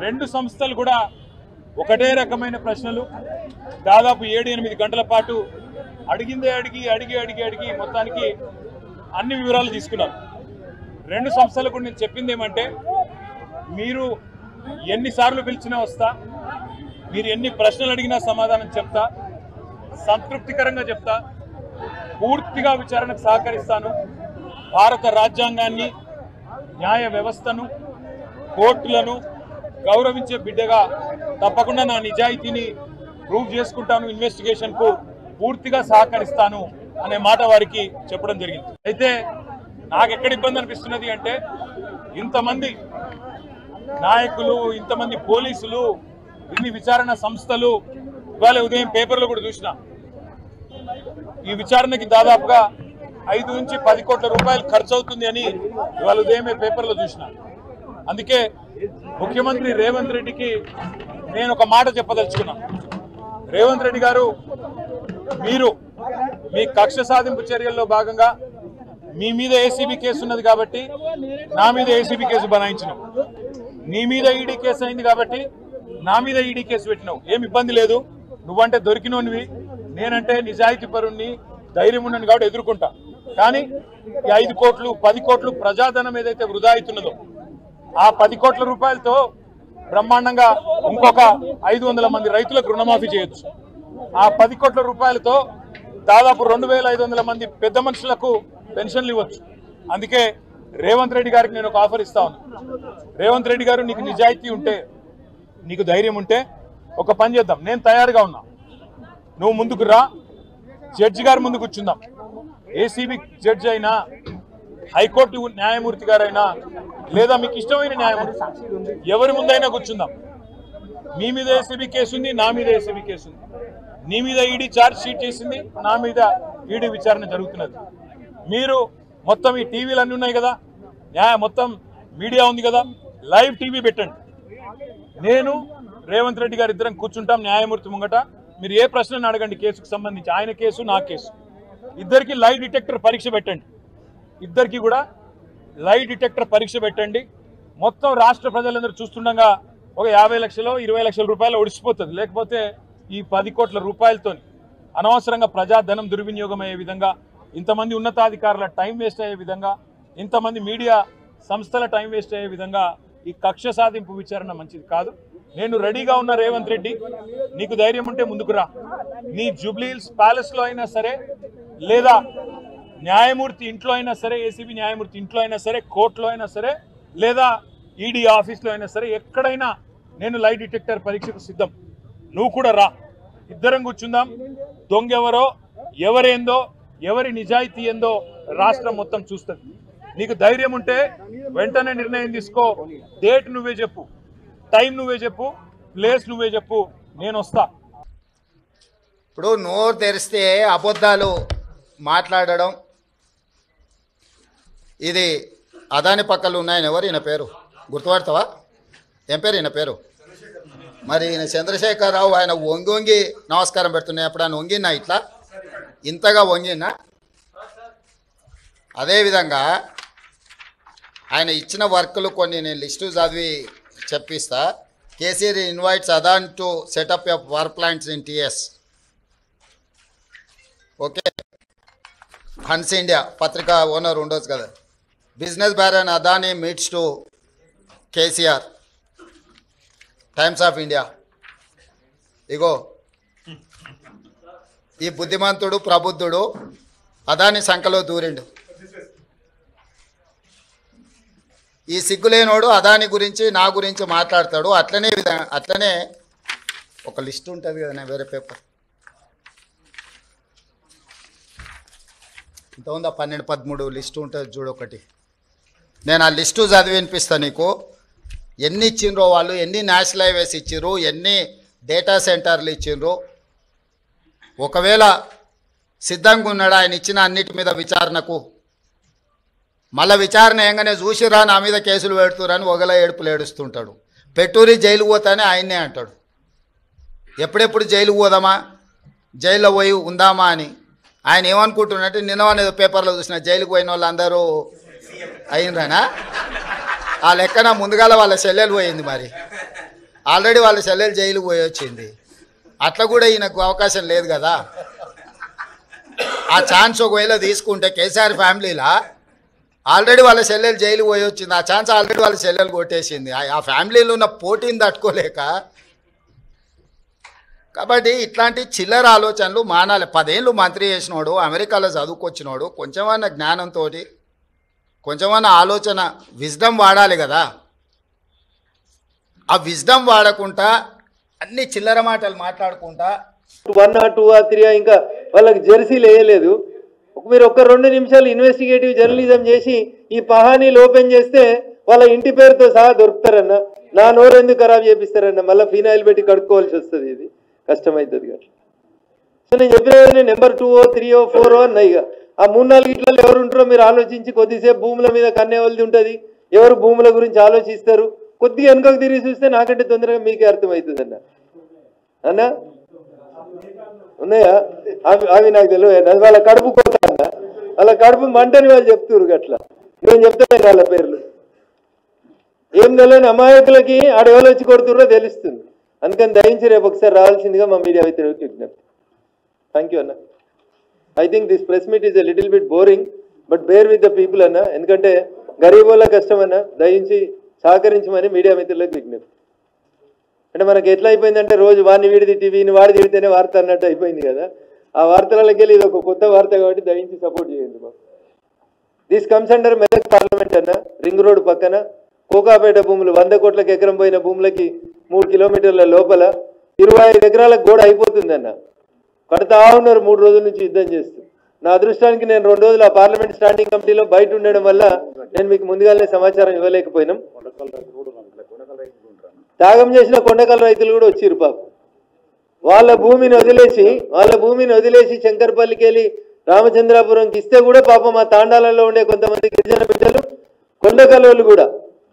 రెండు సంస్థలు కూడా ఒకటే రకమైన ప్రశ్నలు దాదాపు 7-8 గంటల పాటు అడిగిందే అడిగి మొత్తానికి అన్ని వివరాలు తీసుకున్నారు. రెండు సంస్థలకు నేను చెప్పింది ఏమంటే, మీరు ఎన్నిసార్లు పిలిచినా వస్తా, మీరు ఎన్ని ప్రశ్నలు అడిగినా సమాధానం చెప్తా, సంతృప్తికరంగా చెప్తా, పూర్తిగా విచారణకు సహకరిస్తాను. భారత రాజ్యాంగాన్ని, న్యాయ వ్యవస్థను, కోర్టులను గౌరవించే బిడ్డగా తప్పకుండా నా నిజాయితీని ప్రూవ్ చేసుకుంటాను, ఇన్వెస్టిగేషన్కు పూర్తిగా సహకరిస్తాను అనే మాట వారికి చెప్పడం జరిగింది. అయితే నాకు ఎక్కడ ఇబ్బంది అనిపిస్తున్నది అంటే, ఇంతమంది నాయకులు, ఇంతమంది పోలీసులు, ఇన్ని విచారణ సంస్థలు, ఇవాళ ఉదయం పేపర్లో కూడా చూసిన ఈ విచారణకి దాదాపుగా 5 నుంచి 10 కోట్ల రూపాయలు ఖర్చు అవుతుంది అని ఇవాళ ఉదయమే పేపర్లో చూసిన. అందుకే ముఖ్యమంత్రి రేవంత్ రెడ్డికి నేను ఒక మాట చెప్పదలుచుకున్నా. రేవంత్ రెడ్డి గారు, మీరు మీ కక్ష సాధింపు చర్యల్లో భాగంగా మీ మీద ఏసీబీ కేసు ఉన్నది కాబట్టి నా మీద ఏసీబీ కేసు బనాయించినావు, నీ మీద ఈడీ కేసు అయింది కాబట్టి నా మీద ఈడీ కేసు పెట్టినావు. ఏం ఇబ్బంది లేదు, నువ్వంటే దొరికినోనివి, నేనంటే నిజాయితీ పరుణ్ణి, ధైర్యం ఉన్నాను కాబట్టి ఎదుర్కొంటా. కానీ ఈ 5 కోట్లు 10 కోట్లు ప్రజాధనం ఏదైతే వృధా అవుతున్నదో, ఆ 10 కోట్ల రూపాయలతో బ్రహ్మాండంగా ఇంకొక 500 మంది రైతులకు రుణమాఫీ చేయొచ్చు. ఆ 10 కోట్ల రూపాయలతో దాదాపు 2500 మంది పెద్ద మనుషులకు పెన్షన్లు ఇవ్వచ్చు. అందుకే రేవంత్ రెడ్డి గారికి నేను ఒక ఆఫర్ ఇస్తా ఉన్నా. రేవంత్ రెడ్డి గారు, నీకు నిజాయితీ ఉంటే, నీకు ధైర్యం ఉంటే ఒక పని చేద్దాం. నేను తయారుగా ఉన్నా, నువ్వు ముందుకు రా, జడ్జి గారి ముందు కూర్చుందాం. ఏసీబీ జడ్జి అయినా, హైకోర్టు న్యాయమూర్తి గారైనా, లేదా మీకు ఇష్టమైన న్యాయమూర్తి ఎవరి ముందైనా కూర్చుందాం. మీ మీద ఏసీబీ కేసు ఉంది, నా మీద ఏసీబీ కేసు ఉంది. నీ మీద ఈడీ ఛార్జ్ షీట్ చేసింది, నా మీద ఈడీ విచారణ జరుగుతున్నది. మీరు మొత్తం ఈ టీవీలు అన్నీ ఉన్నాయి కదా, మొత్తం మీడియా ఉంది కదా, లైవ్ టీవీ పెట్టండి. నేను రేవంత్ రెడ్డి గారు ఇద్దరం కూర్చుంటాం న్యాయమూర్తి ముంగట. మీరు ఏ ప్రశ్నను అడగండి కేసుకు సంబంధించి, ఆయన కేసు నా కేసు. ఇద్దరికి లై డిటెక్టర్ పరీక్ష పెట్టండి, ఇద్దరికి కూడా లై డిటెక్టర్ పరీక్ష పెట్టండి. మొత్తం రాష్ట్ర ప్రజలందరూ చూస్తుండగా ఒక 50 లక్షలు 20 లక్షల రూపాయలు ఒడిసిపోతుంది. లేకపోతే ఈ 10 కోట్ల రూపాయలతో అనవసరంగా ప్రజాధనం దుర్వినియోగం అయ్యే విధంగా, ఇంతమంది ఉన్నతాధికారుల టైం వేస్ట్ అయ్యే విధంగా, ఇంతమంది మీడియా సంస్థల టైం వేస్ట్ అయ్యే విధంగా ఈ కక్ష సాధింపు విచారణ మంచిది కాదు. నేను రెడీగా ఉన్న రేవంత్ రెడ్డి, నీకు ధైర్యం ఉంటే ముందుకు రా. నీ జూబ్లీహిల్స్ ప్యాలెస్లో అయినా సరే, లేదా న్యాయమూర్తి ఇంట్లో అయినా సరే, ఏసీబీ న్యాయమూర్తి ఇంట్లో అయినా సరే, కోర్టులో అయినా సరే, లేదా ఈడీ ఆఫీస్లో అయినా సరే, ఎక్కడైనా నేను లై డిటెక్టర్ పరీక్షకు సిద్ధం. నువ్వు కూడా రా, ఇద్దరం కూర్చుందాం. దొంగెవరో, ఎవరేందో, ఎవరి నిజాయితీ ఏందో రాష్ట్రం మొత్తం చూస్తుంది. నీకు ధైర్యం ఉంటే వెంటనే నిర్ణయం తీసుకో. డేట్ నువ్వే చెప్పు, టైం నువ్వే చెప్పు, ప్లేస్ నువ్వే చెప్పు, నేను వస్తా. ఇప్పుడు నోరు తెరిస్తే అబద్ధాలు మాట్లాడడం, ఇది అదాని పక్కలు ఉన్నాయని ఎవరు ఈయన పేరు గుర్తుపడతావా? ఏం పేరు ఈయన పేరు? మరి ఈయన చంద్రశేఖరరావు. ఆయన వంగి నమస్కారం పెడుతున్నాయి. ఎప్పుడు ఆయన వంగినా ఇట్లా ఇంతగా వంగినా? అదేవిధంగా ఆయన ఇచ్చిన వర్కులు కొన్ని నేను లిస్టు చదివి చెప్పిస్తా. KCR invites Adani to set up a power plants in TS. Okay, Hans India పత్రిక ఓనర్ ఉండొచ్చు కదా. Business baron Adani meets to KCR, Times of India. ఇగో ఈ బుద్ధిమంతుడు ప్రబుద్ధుడు అదాని సంఖలో దూరిండు. ఈ సిగ్గులేనోడు అదాని గురించి నా గురించి మాట్లాడతాడు. అట్లనే ఒక లిస్ట్ ఉంటుంది కదా, వేరే పేపర్ ఇంత ఉందా, 12-13 లిస్టు ఉంటుంది చూడు ఒకటి. నేను ఆ లిస్టు చదివి వినిపిస్తాను నీకు. ఎన్ని ఇచ్చిండ్రో వాళ్ళు, ఎన్ని నేషనల్ హైవేస్ ఇచ్చిర్రు, ఎన్ని డేటా సెంటర్లు ఇచ్చిండ్రు. ఒకవేళ సిద్ధంగా ఉన్నాడు ఆయన ఇచ్చిన అన్నిటి మీద విచారణకు, మళ్ళీ విచారణ ఏంగానే చూసిరా నా మీద కేసులు పెడుతురని ఒకలా ఏడుపులు ఏడుస్తుంటాడు. పెట్టూరి జైలుకు పోతానే ఆయన్నే అంటాడు. ఎప్పుడెప్పుడు జైలుకు పోదామా, జైల్లో పోయి ఉందామా అని. ఆయన ఏమనుకుంటున్నట్టు నిన్నవనేదో పేపర్లో చూసిన, జైలుకు పోయిన వాళ్ళు అందరూ అయినరానా? ఆ లెక్కన ముందుగాల వాళ్ళ చెల్లెలు పోయింది మరి. ఆల్రెడీ వాళ్ళ చెల్లెలు జైలుకు పోయి వచ్చింది. అట్లా కూడా ఈయనకు అవకాశం లేదు కదా. ఆ ఛాన్స్ ఒకవేళ తీసుకుంటే కేసీఆర్ ఫ్యామిలీలా ఆల్రెడీ వాళ్ళ చెల్లెలు జైలుకు పోయి వచ్చింది. ఆ ఛాన్స్ ఆల్రెడీ వాళ్ళ చెల్లెలు కొట్టేసింది. ఆ ఫ్యామిలీలో ఉన్న పోటీని తట్టుకోలేక. కాబట్టి ఇట్లాంటి చిల్లర ఆలోచనలు మానాలి. 10 ఏళ్ళు మంత్రి చేసినోడు, అమెరికాలో చదువుకొచ్చినోడు, కొంచెమన్నా జ్ఞానంతో కొంచెమన్నా ఆలోచన విజ్డమ్ వాడాలి కదా. ఆ విజ్డమ్ వాడకుండా అన్ని చిల్లర మాటలు మాట్లాడుకుంటా 1 or 2 or 3 ఇంకా వాళ్ళకి జెర్సీలు వేయలేదు. మీరు ఒక్క 2 నిమిషాలు ఇన్వెస్టిగేటివ్ జర్నలిజం చేసి ఈ పహానీలు ఓపెన్ చేస్తే వాళ్ళ ఇంటి పేరుతో సహా దొరుకుతారన్న. నా నోరు ఎందుకు ఖరాబ్ చేపిస్తారన్న, మళ్ళీ ఫినాయిల్ పెట్టి కడుక్కోవాల్సి వస్తుంది. ఇది కష్టమవుతుంది కదా. సో నేను చెప్పిన నెంబర్ 2 or 3 or 4 అన్న. ఇక ఆ 3-4 ఇట్లలో ఎవరు ఉంటారో మీరు ఆలోచించి కొద్దిసేపు భూముల మీద కన్నేవలది ఉంటుంది. ఎవరు భూముల గురించి ఆలోచిస్తారు కొద్దిగా వెనుకకు తిరిగి చూస్తే నాకంటే తొందరగా మీకే అర్థమవుతుంది అన్న. ఉన్నాయా అవి నాకు తెలియదు. వాళ్ళ కడుపు కోత అన్న, వాళ్ళ కడుపు మంటని వాళ్ళు చెప్తున్నారు గట్లా. నేను చెప్తాను వాళ్ళ పేర్లు. ఏం తెలియని అమాయకులకి ఆడెవరు వచ్చి కొడుతుర్రో తెలుస్తుంది. అందుకని దయించి రేపు ఒకసారి రావాల్సిందిగా మా మీడియా మిత్రులకు విజ్ఞప్తి. థ్యాంక్ యూ అన్న. I think this press meet is a little bit boring but bear with the people అన్న. ఎందుకంటే గరీబోళ్ళ కష్టం అన్న, దయించి సహకరించమని మీడియా మిత్రులకు విజ్ఞప్తి. అంటే మనకి ఎట్లా అయిపోయిందంటే రోజు వాడిని వీడి తిట్టి వీని వాడి తిడితేనే వార్త అన్నట్టు అయిపోయింది కదా. ఆ వార్తలకి వెళ్ళి ఇది ఒక కొత్త వార్త కాబట్టి దయించి సపోర్ట్ చేయండి మాకు. This comes under Medak parliament అన్న. రింగ్ రోడ్ పక్కన కోకాపేట భూములు 100 కోట్లకు ఎకరం పోయిన భూములకి 3 కిలోమీటర్ల లోపల 25 ఎకరాలకు గోడ అయిపోతుంది అన్న. కడతా ఉన్నారు 3 రోజుల నుంచి యుద్ధం చేస్తూ. నా అదృష్టానికి నేను 2 రోజులు ఆ పార్లమెంట్ స్టాండింగ్ కమిటీలో బయట ఉండడం వల్ల నేను మీకు ముందుగానే సమాచారం ఇవ్వలేకపోయినాం. త్యాగం చేసిన కొండకల్ రైతులు కూడా వచ్చిర్రు పాపం. వాళ్ళ భూమిని వదిలేసి శంకర్పల్లికి వెళ్ళి రామచంద్రాపురంకి ఇస్తే కూడా పాపం ఆ తాండాలలో ఉండే కొంతమంది గిరిజన బిడ్డలు కొండకల్ వాళ్ళు కూడా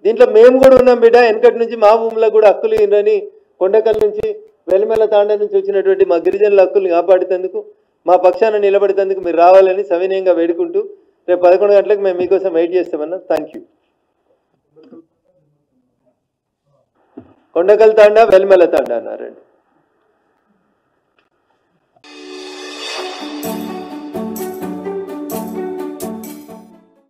దీంట్లో మేము కూడా ఉన్నాం బిడ్డ, వెనకటి నుంచి మా భూములకు కూడా హక్కులు ఇవ్వరని కొండకల్ నుంచి వెలిమెల తాండా నుంచి వచ్చినటువంటి మా గిరిజనుల హక్కుల్ని కాపాడేందుకు మా పక్షాన నిలబడేందుకు మీరు రావాలని సవినయంగా వేడుకుంటూ రేపు 11 గంటలకు మేము మీకోసం వెయిట్ చేస్తామన్నా. Thank you. కొండకల్ తాండా వెలిమెల తాండా అన్నారండి.